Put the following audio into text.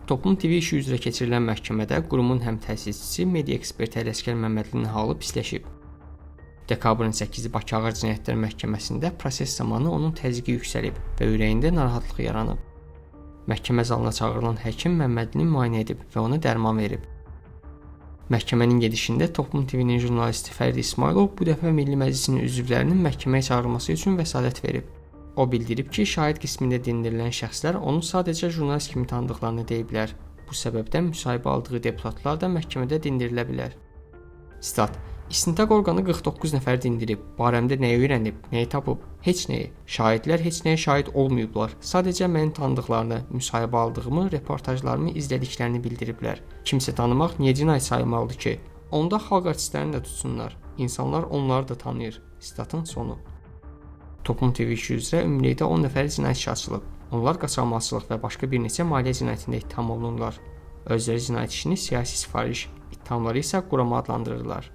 Toplum TV işi üzrə keçirilən məhkəmədə qurumun həm təsisçisi, media eksperti Ələsgər Məmmədlinin halı pisləşib. Dekabrın 8-i Bakı Ağır Cinayətlər Məhkəməsində proses zamanı onun təzyiqi yüksəlib və ürəyində narahatlıq yaranıb. Məhkəmə zalına çağırılan həkim Məmmədlini müayinə edib və ona dərman verib. Məhkəmənin gedişində Toplum TV-nin jurnalisti Fərdi İsmailov bu dəfə Milli Məclisin üzvlərinin məhkəməyə çağırılması üçün vəsatət verib. O bildirib ki, şahid qismində dindirilən şəxslər onu sadəcə jurnalist kimi tanıdıqlarını deyiblər. Bu səbəbdən müsahibə aldığı deputatlar da məhkəmədə dindirilə bilər. Stat: İstintaq orqanı 49 nəfər dindirib. Barəmdə nəyi öyrənib, nəyi tapıb? Heç nəyi. Şahidlər heç nəyə şahid olmayıblar. Sadəcə məni tanıdıqlarını, müsahibə aldığımı, reportajlarımı izlədiklərini bildiriblər. Kimsə tanımaq niyə cinayət sayılmalıdır ki? Onda xalq artistlərini də tutsunlar. İnsanlar onları da tanıyır. Statın sonu. Toplum TV işi üzrə ümumilikdə 10 nəfər cinayət işi açılıb. Onlar qaçaqmalçılıq və başqa bir neçə maliyyə cinayətində ittiham olunurlar. Özləri cinayət işini siyasi sifariş, ittihamları isə qurama adlandırırlar.